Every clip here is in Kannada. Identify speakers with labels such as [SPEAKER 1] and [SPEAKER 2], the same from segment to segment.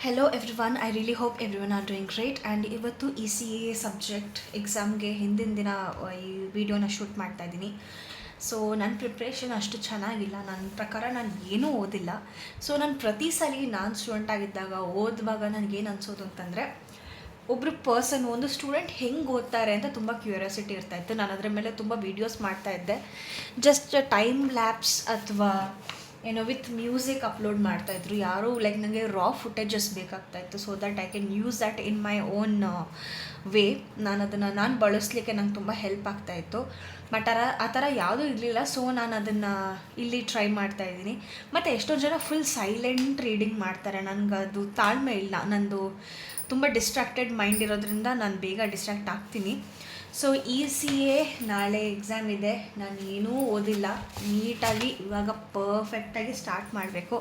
[SPEAKER 1] Hello every one, I really hope every one are doing great. And ಇವತ್ತು ECA ಸಬ್ಜೆಕ್ಟ್ ಎಕ್ಸಾಮ್ಗೆ ಹಿಂದಿನ ದಿನ ಈ ವಿಡಿಯೋನ ಶೂಟ್ ಮಾಡ್ತಾ ಇದ್ದೀನಿ. ಸೊ ನನ್ನ ಪ್ರಿಪ್ರೇಷನ್ ಅಷ್ಟು ಚೆನ್ನಾಗಿಲ್ಲ. ನನ್ನ ಪ್ರಕಾರ ನಾನು ಏನೂ ಓದಿಲ್ಲ. ಸೊ ನಾನು ಪ್ರತಿ ಸಲ ನಾನು ಸ್ಟೂಡೆಂಟ್ ಆಗಿದ್ದಾಗ ಓದುವಾಗ ನನಗೇನು ಅನಿಸೋದು ಅಂತಂದರೆ, ಒಬ್ಬರು ಒಂದು ಸ್ಟೂಡೆಂಟ್ ಹೆಂಗೆ ಓದ್ತಾರೆ ಅಂತ ತುಂಬ ಕ್ಯೂರಿಯಾಸಿಟಿ ಇರ್ತಾಯಿತ್ತು. ನಾನು ಅದರ ಮೇಲೆ ತುಂಬ ವೀಡಿಯೋಸ್ ಮಾಡ್ತಾಯಿದ್ದೆ. ಜಸ್ಟ್ ಟೈಮ್ ಲ್ಯಾಪ್ಸ್ ಅಥವಾ ವಿತ್ ಮ್ಯೂಸಿಕ್ ಅಪ್ಲೋಡ್ ಮಾಡ್ತಾಯಿದ್ರು ಯಾರು. ಲೈಕ್ ನನಗೆ ರಾ ಫುಟೇಜಸ್ ಬೇಕಾಗ್ತಾಯಿತ್ತು, so that I can use that in my own way. ನಾನು ಬಳಸಲಿಕ್ಕೆ ನಂಗೆ ತುಂಬ ಹೆಲ್ಪ್ ಆಗ್ತಾಯಿತ್ತು. ಬಟ್ ಆ ಥರ ಯಾವುದೂ ಇರಲಿಲ್ಲ. ಸೊ ನಾನು ಅದನ್ನು ಇಲ್ಲಿ ಟ್ರೈ ಮಾಡ್ತಾಯಿದ್ದೀನಿ. ಮತ್ತು ಎಷ್ಟೋ ಜನ ಫುಲ್ ಸೈಲೆಂಟ್ ರೀಡಿಂಗ್ ಮಾಡ್ತಾರೆ. ನನಗೆ ಅದು ತಾಳ್ಮೆ ಇಲ್ಲ. ನಂದು ತುಂಬ ಡಿಸ್ಟ್ರಾಕ್ಟೆಡ್ ಮೈಂಡ್ ಇರೋದ್ರಿಂದ ನಾನು ಬೇಗ ಡಿಸ್ಟ್ರಾಕ್ಟ್ ಆಗ್ತೀನಿ. ಸೊ ECA ನಾಳೆ ಎಕ್ಸಾಮ್ ಇದೆ. ನಾನು ಏನೂ ಓದಿಲ್ಲ. ನೀಟಾಗಿ ಇವಾಗ ಪರ್ಫೆಕ್ಟಾಗಿ ಸ್ಟಾರ್ಟ್ ಮಾಡಬೇಕು.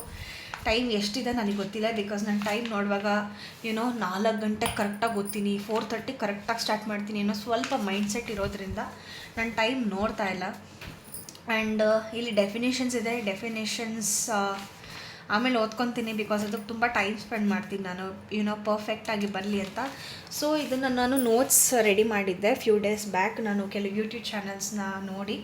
[SPEAKER 1] ಟೈಮ್ ಎಷ್ಟಿದೆ ನನಗೆ ಗೊತ್ತಿಲ್ಲ, ಬಿಕಾಸ್ ನಾನು ಟೈಮ್ ನೋಡುವಾಗ 4 ಗಂಟೆಗೆ ಕರೆಕ್ಟಾಗಿ ಓದ್ತೀನಿ, 4:30 ಕರೆಕ್ಟಾಗಿ ಸ್ಟಾರ್ಟ್ ಮಾಡ್ತೀನಿ ಸ್ವಲ್ಪ ಮೈಂಡ್ಸೆಟ್ ಇರೋದ್ರಿಂದ ನಾನು ಟೈಮ್ ನೋಡ್ತಾ ಇಲ್ಲ. ಆ್ಯಂಡ್ ಇಲ್ಲಿ ಡೆಫಿನೇಷನ್ಸ್ ಇದೆ. ಡೆಫಿನೇಷನ್ಸ್ ಆಮೇಲೆ ಓದ್ಕೊತೀನಿ, ಬಿಕಾಸ್ ಅದಕ್ಕೆ ತುಂಬ ಟೈಮ್ ಸ್ಪೆಂಡ್ ಮಾಡ್ತೀನಿ ನಾನು ಪರ್ಫೆಕ್ಟಾಗಿ ಬರಲಿ ಅಂತ. ಸೊ ಇದನ್ನು ನಾನು ನೋಟ್ಸ್ ರೆಡಿ ಮಾಡಿದ್ದೆ ಫ್ಯೂ ಡೇಸ್ ಬ್ಯಾಕ್, ನಾನು ಕೆಲವು ಯೂಟ್ಯೂಬ್ ಚಾನಲ್ಸ್ನ ನೋಡಿ.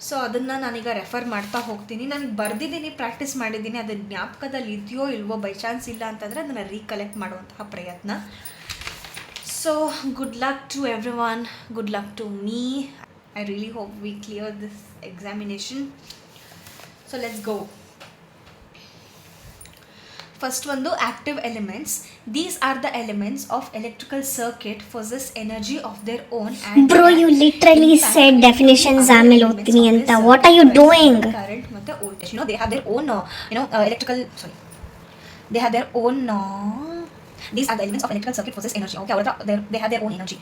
[SPEAKER 1] ಸೊ ಅದನ್ನು ನಾನೀಗ ರೆಫರ್ ಮಾಡ್ತಾ ಹೋಗ್ತೀನಿ. ನನಗೆ ಬರೆದಿದ್ದೀನಿ, ಪ್ರಾಕ್ಟೀಸ್ ಮಾಡಿದ್ದೀನಿ. ಅದು ಜ್ಞಾಪಕದಲ್ಲಿ ಇದೆಯೋ ಇಲ್ವೋ, ಬೈ ಚಾನ್ಸ್ ಇಲ್ಲ ಅಂತಂದರೆ ಅದನ್ನು ರೀಕಲೆಕ್ಟ್ ಮಾಡುವಂತಹ ಪ್ರಯತ್ನ. So good luck to everyone, good luck to me. I really hope we clear this examination. So let's go. First ಒಂದು active elements. These are the elements of electrical circuit possess energy of their own and
[SPEAKER 2] bro, you literally said definitions ಆಮೇಲೆ ಓದ್ತೀನಿ ಅಂತ. What are you doing?
[SPEAKER 1] Current ಮತ್ತೆ voltage, they have their own electrical, sorry, they have their own these are the elements of electrical circuit possess energy. Okay, they have their own energy.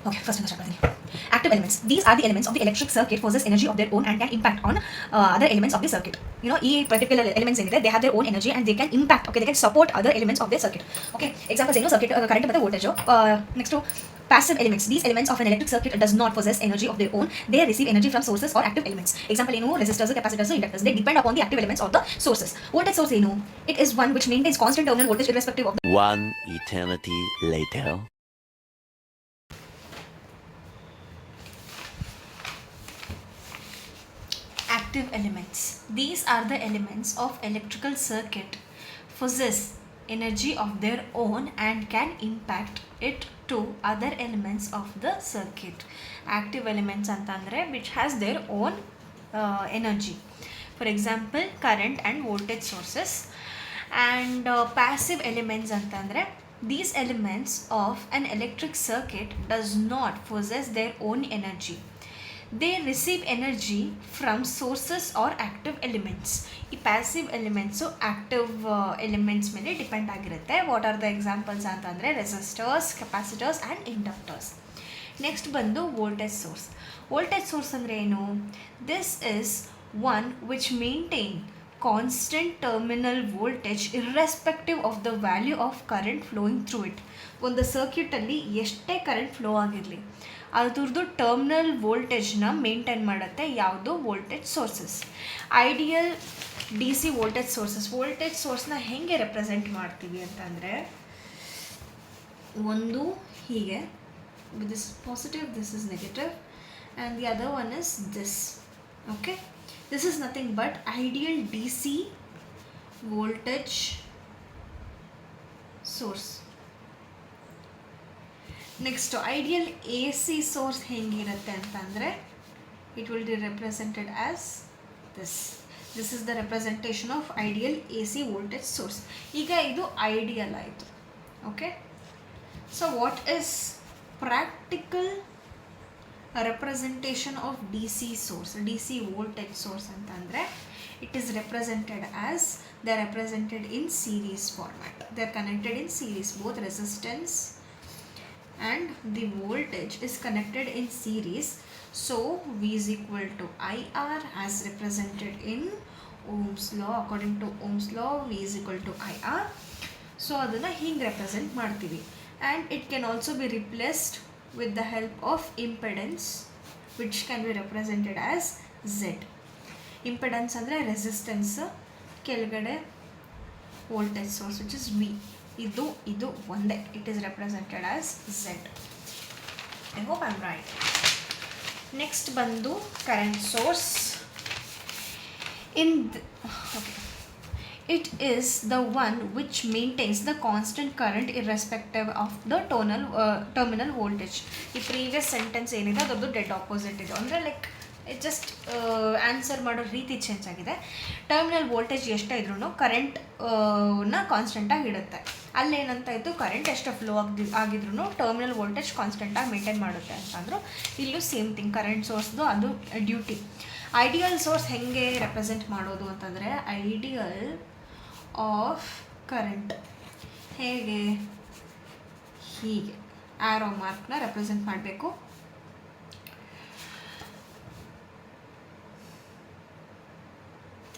[SPEAKER 1] Okay, first start ಮಾಡ್ತೀನಿ. Active elements. These are the elements of the electric circuit possess energy of their own and can impact on other elements of the circuit. ಈ particular elements ಏನಿದೆ, they have their own energy and they can impact, okay, they can support other elements of their circuit. Okay, examples ಏನು, circuit current ಮತ್ತೆ voltage. Next to passive elements. These elements of an electric circuit does not possess energy of their own. They receive energy from sources or active elements. Example ಏನು, resistors, capacitors, inductors. They depend upon the active elements of the sources. Voltage source ಏನು, it is one which maintains constant terminal voltage irrespective of the
[SPEAKER 3] one eternity later.
[SPEAKER 1] active elements. These are the elements of electrical circuit possess energy of their own and can impact it to other elements of the circuit. Active elements antandre which has their own energy. For example, current and voltage sources. And passive elements antandre, these elements of an electric circuit does not possess their own energy. They receive energy from sources or active elements. ಈ ಪ್ಯಾಸಿವ್ ಎಲಿಮೆಂಟ್ಸು ಆಕ್ಟಿವ್ ಎಲಿಮೆಂಟ್ಸ್ ಮೇಲೆ ಡಿಪೆಂಡ್ ಆಗಿರುತ್ತೆ. ವಾಟ್ ಆರ್ ದ ಎಕ್ಸಾಂಪಲ್ಸ್ ಅಂತಂದರೆ resistors, capacitors and inductors. Next ಬಂದು ವೋಲ್ಟೇಜ್ ಸೋರ್ಸ್. ವೋಲ್ಟೇಜ್ ಸೋರ್ಸ್ ಅಂದರೆ ಏನು? This is one which maintain constant terminal voltage irrespective of the value of current flowing through it. ಒಂದು ಸರ್ಕ್ಯೂಟಲ್ಲಿ ಎಷ್ಟೇ ಕರೆಂಟ್ ಫ್ಲೋ ಆಗಿರಲಿ, ಅದ್ರದ್ದು ಟರ್ಮಿನಲ್ ವೋಲ್ಟೇಜ್ನ ಮೇಂಟೈನ್ ಮಾಡುತ್ತೆ ಯಾವುದು? Voltage sources. Ideal DC voltage sources. Voltage ಸೋರ್ಸ್ನ ಹೇಗೆ ರೆಪ್ರೆಸೆಂಟ್ ಮಾಡ್ತೀವಿ ಅಂತಂದರೆ, ಒಂದು ಹೀಗೆ, this positive, this is negative, and the other one is this. Okay, this is nothing but ideal DC voltage source. Next ideal AC source ಹೆಂಗಿರುತ್ತೆ ಅಂತಂದರೆ, it will be represented as this is the representation of ideal AC voltage source. ಈಗ ಇದು ಐಡಿಯಲ್ ಆಯಿತು. Okay, so what is practical representation of DC source, DC voltage source ಅಂತಂದರೆ, it is represented as they are represented in series format. They are connected in series. Both resistance and the voltage is connected in series. So V is equal to IR as represented in Ohm's law. According to Ohm's law, V is equal to IR. So adana hinge represent ಮಾಡ್ತೀವಿ. And it can also be replaced with the help of impedance, which can be represented as Z. Impedance ಅಂದರೆ resistance, ಕೆಳಗಡೆ voltage source which is V. ಇದು ಒಂದೇ. It is represented as Z. I hope I am right. Next ಬಂದು current source. Okay. It is the one which maintains the constant current irrespective of the terminal voltage. ಈ ಪ್ರೀವಿಯಸ್ ಸೆಂಟೆನ್ಸ್ ಏನಿದೆ ಅದರದ್ದು ಡೆಡ್ ಆಪೋಸಿಟ್ ಇದೆ. ಅಂದರೆ ಲೈಕ್ ಇಟ್ ಜಸ್ಟ್ ಆನ್ಸರ್ ಮಾಡೋ ರೀತಿ ಚೇಂಜ್ ಆಗಿದೆ. ಟರ್ಮಿನಲ್ ವೋಲ್ಟೇಜ್ ಎಷ್ಟೇ ಇದ್ರೂ ಕರೆಂಟ್ನ ಕಾನ್ಸ್ಟೆಂಟಾಗಿ ಇಡುತ್ತೆ. ಅಲ್ಲೇನಂತ ಇತ್ತು, ಕರೆಂಟ್ ಎಷ್ಟು ಫ್ಲೋ ಆಗಿದ್ರು ಟರ್ಮಿನಲ್ ವೋಲ್ಟೇಜ್ ಕಾನ್ಸ್ಟೆಂಟಾಗಿ ಮೇಂಟೈನ್ ಮಾಡುತ್ತೆ ಅಂತಂದರು. ಇಲ್ಲೂ ಸೇಮ್ ಥಿಂಗ್, ಕರೆಂಟ್ ಸೋರ್ಸ್ದು ಅದು ಡ್ಯೂಟಿ. ಐಡಿಯಲ್ ಸೋರ್ಸ್ ಹೆಂಗೆ ರೆಪ್ರೆಸೆಂಟ್ ಮಾಡೋದು ಅಂತಂದರೆ, ಐಡಿಯಲ್ ಆಫ್ ಕರೆಂಟ್ ಹೇಗೆ, ಹೀಗೆ ಆರೋ ಮಾರ್ಕ್ನ ರೆಪ್ರೆಸೆಂಟ್ ಮಾಡಬೇಕು.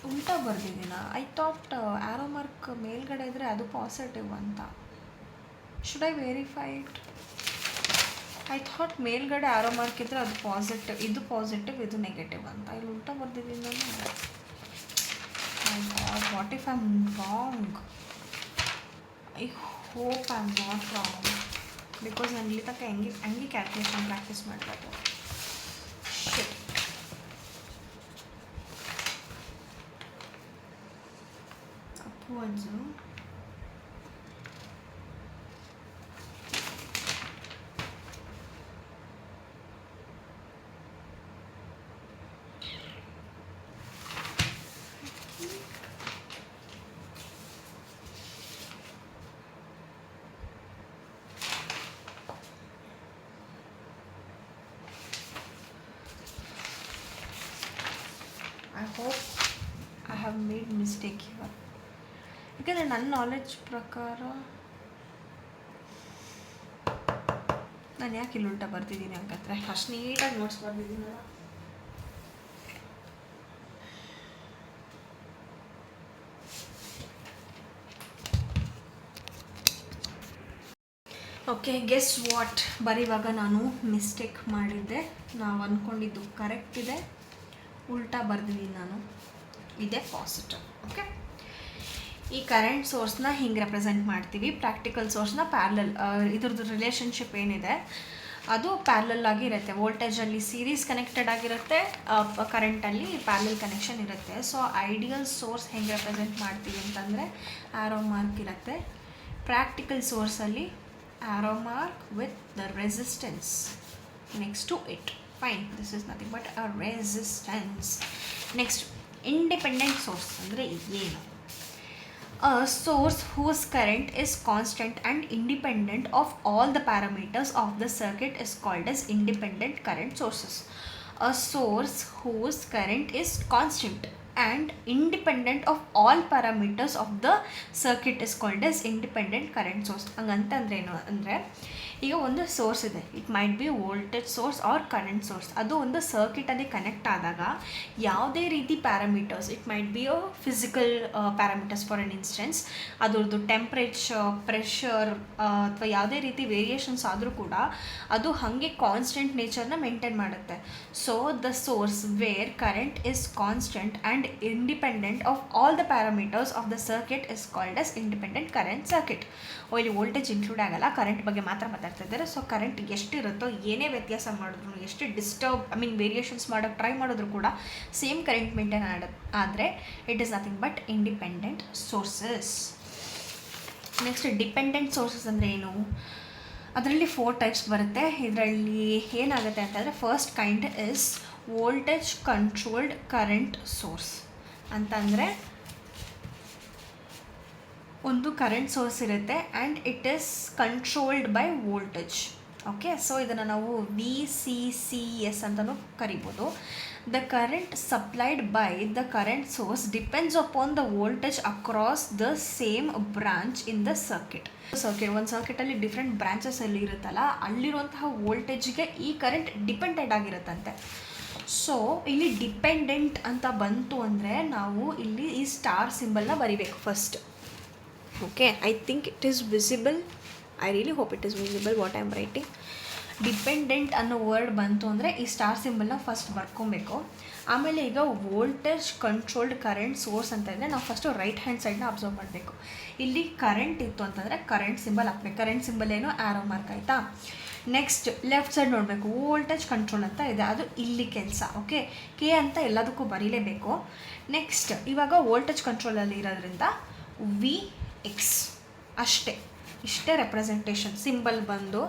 [SPEAKER 1] ಉಲ್ಟಾ ಬರ್ದಿದ್ದೀನ. ಐ ಥಾಟ್ ಆರೋ ಮಾರ್ಕ್ ಮೇಲ್ಗಡೆ ಇದ್ದರೆ ಅದು ಪಾಸಿಟಿವ್ ಅಂತ. Should I verify it? I thought ಮೇಲ್ಗಡೆ ಆರೋ ಮಾರ್ಕ್ ಇದ್ದರೆ ಅದು ಪಾಸಿಟಿವ್, ಇದು ಪಾಸಿಟಿವ್, ಇದು ನೆಗೆಟಿವ್ ಅಂತ. ಇಲ್ಲಿ ಉಲ್ಟಾ ಬರ್ದಿದ್ದೀನಿ ನಾನು. What if I am wrong? I hope I am not wrong, because ನಾನು ಇಲ್ಲಿ ತನಕ ಹಂಗೆ ಕ್ಯಾಲ್ಕುಲೇಷನ್ ಪ್ರಾಕ್ಟೀಸ್ ಮಾಡಬೇಕು. ಅಪ್ವರ್ಡ್ಸು I hope I have made mistake here. ಯಾಕಂದರೆ ನನ್ನ ನಾಲೆಡ್ಜ್ ಪ್ರಕಾರ ನಾನು ಯಾಕೆ ಇಲ್ಲಿ ಉಲ್ಟಾ ಬರ್ತಿದ್ದೀನಿ ಹಂಗಂದ್ರೆ ಅಷ್ಟು ನೀಟಾಗಿ ನೋಟ್ಸ್ ಬರ್ತಿದ್ದೀನಲ್ಲ. Okay, guess what? ಬರೀವಾಗ ನಾನು ಮಿಸ್ಟೇಕ್ ಮಾಡಿದ್ದೆ. ನಾವು ಅಂದ್ಕೊಂಡಿದ್ದು ಕರೆಕ್ಟ್ ಇದೆ, ಉಲ್ಟಾ ಬರ್ದಿದ್ದೀನಿ ನಾನು. ಇದೇ ಪಾಸಿಟಿವ್. ಓಕೆ, ಈ ಕರೆಂಟ್ ಸೋರ್ಸ್ನ ಹಿಂಗೆ ರೆಪ್ರೆಸೆಂಟ್ ಮಾಡ್ತೀವಿ. ಪ್ರಾಕ್ಟಿಕಲ್ ಸೋರ್ಸ್ನ ಪ್ಯಾರಲಲ್, ಇದ್ರದ್ದು ರಿಲೇಷನ್ಶಿಪ್ ಏನಿದೆ ಅದು ಪ್ಯಾರಲಲ್ ಆಗಿ ಇರುತ್ತೆ. ವೋಲ್ಟೇಜಲ್ಲಿ ಸೀರೀಸ್ ಕನೆಕ್ಟೆಡ್ ಆಗಿರುತ್ತೆ, ಕರೆಂಟಲ್ಲಿ ಪ್ಯಾರಲಲ್ ಕನೆಕ್ಷನ್ ಇರುತ್ತೆ. ಸೊ ಐಡಿಯಲ್ ಸೋರ್ಸ್ ಹೆಂಗೆ ರೆಪ್ರೆಸೆಂಟ್ ಮಾಡ್ತೀವಿ ಅಂತಂದರೆ ಆರೋ ಮಾರ್ಕ್ ಇರುತ್ತೆ. ಪ್ರಾಕ್ಟಿಕಲ್ ಸೋರ್ಸಲ್ಲಿ arrow mark with the resistance next to it. Fine, this is nothing but a resistance. Next, independent source ಅಂದರೆ ಏನು? A source whose current is constant and independent of all the parameters of the circuit is called as independent current sources. A source whose current is constant and independent of all parameters of the circuit is called as independent current source. ಹಂಗಂತಂದ್ರೆ ಏನು ಅಂದರೆ, ಈಗ ಒಂದು ಸೋರ್ಸ್ ಇದೆ, it might be voltage source or current source. ಅದು ಒಂದು ಸರ್ಕಿಟಲ್ಲಿ ಕನೆಕ್ಟ್ ಆದಾಗ ಯಾವುದೇ ರೀತಿ parameters, it might be a physical parameters for an instance, ಅದರದ್ದು ಟೆಂಪ್ರೇಚರ್, ಪ್ರೆಷರ್ ಅಥವಾ ಯಾವುದೇ ರೀತಿ ವೇರಿಯೇಷನ್ಸ್ ಆದರೂ ಕೂಡ ಅದು ಹಾಗೆ ಕಾನ್ಸ್ಟೆಂಟ್ ನೇಚರ್ನ ಮೇಂಟೈನ್ ಮಾಡುತ್ತೆ. So the source where current is constant and independent of all the parameters of the circuit is called as independent current circuit. ಇಲ್ಲಿ ವೋಲ್ಟೇಜ್ ಇನ್ಕ್ಲೂಡ್ ಆಗಲ್ಲ, ಕರೆಂಟ್ ಬಗ್ಗೆ ಮಾತ್ರ ಮಾತಾಡ್ತಾ ಇದ್ದಾರೆ. ಸೊ ಕರೆಂಟ್ ಎಷ್ಟಿರುತ್ತೋ, ಏನೇ ವ್ಯತ್ಯಾಸ ಮಾಡಿದ್ರು, ಎಷ್ಟು ವೇರಿಯೇಷನ್ಸ್ ಮಾಡೋಕ್ಕೆ ಟ್ರೈ ಮಾಡಿದ್ರು ಕೂಡ ಸೇಮ್ ಕರೆಂಟ್ ಮೇಂಟೈನ್ ಆದರೆ it is nothing but independent sources. Next, dependent sources ಅಂದರೆ ಏನು? ಅದರಲ್ಲಿ 4 ಟೈಪ್ಸ್ ಬರುತ್ತೆ. ಇದರಲ್ಲಿ ಏನಾಗುತ್ತೆ ಅಂತಂದರೆ, first kind is voltage controlled current source. ಅಂತಂದರೆ ಒಂದು ಕರೆಂಟ್ ಸೋರ್ಸ್ ಇರುತ್ತೆ and it is controlled by voltage. Okay, so ಇದನ್ನು ನಾವು VCCS ಅಂತಲೂ ಕರಿಬೋದು. The current supplied by the current source depends upon the voltage across the same branch in the circuit. ಒಂದು ಸರ್ಕಿಟಲ್ಲಿ ಡಿಫ್ರೆಂಟ್ ಬ್ರಾಂಚಸಲ್ಲಿ ಇರುತ್ತಲ್ಲ, ಅಲ್ಲಿರುವಂತಹ ವೋಲ್ಟೇಜ್ಗೆ ಈ ಕರೆಂಟ್ ಡಿಪೆಂಡೆಡ್ ಆಗಿರುತ್ತಂತೆ. ಸೊ ಇಲ್ಲಿ ಡಿಪೆಂಡೆಂಟ್ ಅಂತ ಬಂತು ಅಂದರೆ ನಾವು ಇಲ್ಲಿ ಈ ಸ್ಟಾರ್ ಸಿಂಬಲ್ನ ಬರಿಬೇಕು first. Okay, I think it is visible. I really hope it is visible what I am writing. Dependent ಅನ್ನೋ ವರ್ಡ್ ಬಂತು ಅಂದರೆ ಈ ಸ್ಟಾರ್ ಸಿಂಬಲ್ನ ಫಸ್ಟ್ ಬರ್ಕೊಬೇಕು. ಆಮೇಲೆ ಈಗ ವೋಲ್ಟೇಜ್ ಕಂಟ್ರೋಲ್ಡ್ ಕರೆಂಟ್ ಸೋರ್ಸ್ ಅಂತ ಇದ್ದರೆ ನಾವು ಫಸ್ಟು ರೈಟ್ ಹ್ಯಾಂಡ್ ಸೈಡ್ನ ಅಬ್ಸರ್ವ್ ಮಾಡಬೇಕು. ಇಲ್ಲಿ ಕರೆಂಟ್ ಇತ್ತು ಅಂತಂದರೆ ಕರೆಂಟ್ ಸಿಂಬಲ್ ಹಾಕ್ಬೇಕು. ಕರೆಂಟ್ ಸಿಂಬಲ್ ಏನು ಆರೋ ಮಾರ್ಕ್ ಆಯಿತಾ. ನೆಕ್ಸ್ಟ್ ಲೆಫ್ಟ್ ಸೈಡ್ ನೋಡಬೇಕು, ವೋಲ್ಟೇಜ್ ಕಂಟ್ರೋಲ್ ಅಂತ ಇದೆ, ಅದು ಇಲ್ಲಿ ಕೆಲಸ. ಓಕೆ, ಕೆ ಅಂತ ಎಲ್ಲದಕ್ಕೂ ಬರೀಲೇಬೇಕು. ನೆಕ್ಸ್ಟ್ ಇವಾಗ ವೋಲ್ಟೇಜ್ ಕಂಟ್ರೋಲಲ್ಲಿ ಇರೋದ್ರಿಂದ ವಿ ಎಕ್ಸ್ ಅಷ್ಟೇ, ಇಷ್ಟೇ ರೆಪ್ರೆಸೆಂಟೇಷನ್. ಸಿಂಬಲ್ ಬಂದು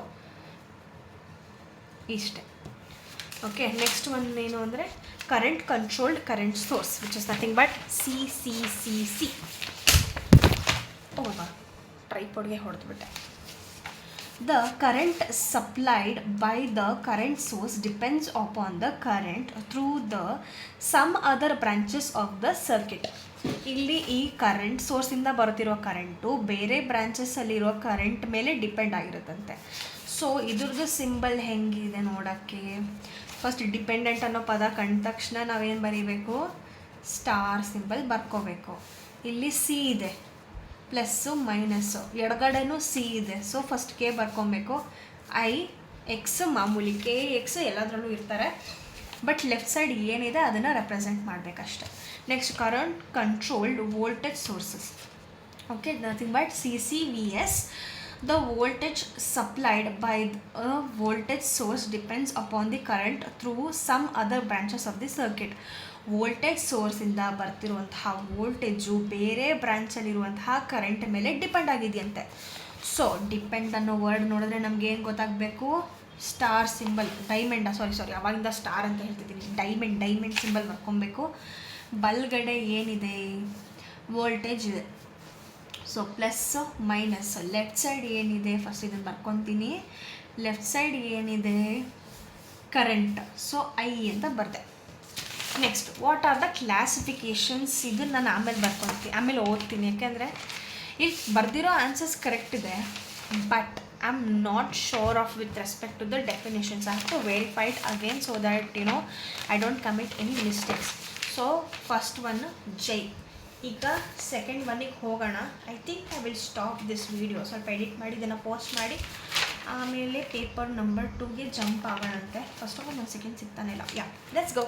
[SPEAKER 1] ಇಷ್ಟೇ. ಓಕೆ, ನೆಕ್ಸ್ಟ್ ಒಂದು ಏನು ಅಂದರೆ current controlled current source which is nothing but C C C C. ಓ ಟ್ರೈಪಾಡ್ಗೆ ಹೊಡೆದ್ಬಿಟ್ಟೆ. The current supplied by the current source depends upon the current through the some other branches of the circuit. ಇಲ್ಲಿ ಈ ಕರೆಂಟ್ ಸೋರ್ಸಿಂದ ಬರ್ತಿರೋ ಕರೆಂಟು ಬೇರೆ ಬ್ರಾಂಚಸ್ಸಲ್ಲಿರೋ ಕರೆಂಟ್ ಮೇಲೆ ಡಿಪೆಂಡ್ ಆಗಿರುತ್ತಂತೆ. ಸೊ ಇದ್ರದ್ದು ಸಿಂಬಲ್ ಹೆಂಗಿದೆ ನೋಡೋಕ್ಕೆ, ಫಸ್ಟ್ ಡಿಪೆಂಡೆಂಟ್ ಅನ್ನೋ ಪದ ಕಂಡ ತಕ್ಷಣ ನಾವೇನು ಬರೀಬೇಕು, ಸ್ಟಾರ್ ಸಿಂಬಲ್ ಬರ್ಕೋಬೇಕು. ಇಲ್ಲಿ ಸಿ ಇದೆ, ಪ್ಲಸ್ಸು ಮೈನಸ್ಸು, ಎಡಗಡೆನೂ ಸಿ ಇದೆ. ಸೊ ಫಸ್ಟ್ ಕೆ ಬರ್ಕೊಬೇಕು. ಐ ಎಕ್ಸ್ ಮಾಮೂಲಿ ಕೆ ಎಕ್ಸ್ ಎಲ್ಲದರಲ್ಲೂ ಇರ್ತಾರೆ, ಬಟ್ ಲೆಫ್ಟ್ ಸೈಡ್ ಏನಿದೆ ಅದನ್ನು ರೆಪ್ರೆಸೆಂಟ್ ಮಾಡಬೇಕಷ್ಟೆ. Next current controlled voltage sources. Okay, nothing but C C V S. The voltage supplied by a voltage source depends upon the current through some other branches of the circuit. Voltage ಸೋರ್ಸಿಂದ ಬರ್ತಿರುವಂತಹ ವೋಲ್ಟೇಜು ಬೇರೆ ಬ್ರಾಂಚಲ್ಲಿರುವಂತಹ ಕರೆಂಟ್ ಮೇಲೆ ಡಿಪೆಂಡ್ ಆಗಿದೆಯಂತೆ. ಸೊ ಡಿಪೆಂಡ್ ಅನ್ನೋ ವರ್ಡ್ ನೋಡಿದ್ರೆ ನಮ್ಗೆ ಏನು ಗೊತ್ತಾಗಬೇಕು, ಸ್ಟಾರ್ ಸಿಂಬಲ್, ಡೈಮಂಡ ಸಾರಿ ಅವಾಗಿಂದ ಸ್ಟಾರ್ ಅಂತ ಹೇಳ್ತಿದ್ದೀನಿ, ಡೈಮಂಡ್ ಸಿಂಬಲ್ ಬರ್ಕೊಬೇಕು. ಬಲ್ಗಡೆ ಏನಿದೆ, ವೋಲ್ಟೇಜ್ ಇದೆ. So plus minus. Left side ಏನಿದೆ, ಫಸ್ಟ್ ಇದನ್ನು ಬರ್ಕೊತೀನಿ. ಲೆಫ್ಟ್ ಸೈಡ್ ಏನಿದೆ, ಕರೆಂಟ್. ಸೊ ಐ ಅಂತ ಬರ್ದೆ. Next what are the classifications, ಇದನ್ನು ನಾನು ಆಮೇಲೆ ಓದ್ತೀನಿ, ಯಾಕೆಂದರೆ ಇಲ್ಲಿ ಬರ್ದಿರೋ ಆನ್ಸರ್ಸ್ ಕರೆಕ್ಟ್ ಇದೆ, but I am not sure of with respect to the definitions. I have to verify it again so that I don't commit any mistakes. So first one ಜೈ. ಈಗ ಸೆಕೆಂಡ್ ಒನ್ನಿಗೆ ಹೋಗೋಣ. I think I will stop this video, ಸ್ವಲ್ಪ ಎಡಿಟ್ ಮಾಡಿ ಇದನ್ನು ಪೋಸ್ಟ್ ಮಾಡಿ ಆಮೇಲೆ ಪೇಪರ್ ನಂಬರ್ 2ಗೆ ಜಂಪ್ ಆಗೋಣಂತೆ. ಫಸ್ಟ್ ಆಫ್ ಆಲ್ 1 ಸೆಕೆಂಡ್ ಸಿಗ್ತಾನೆ ಇಲ್ಲ. ಲೆಟ್ಸ್ ಗೋ.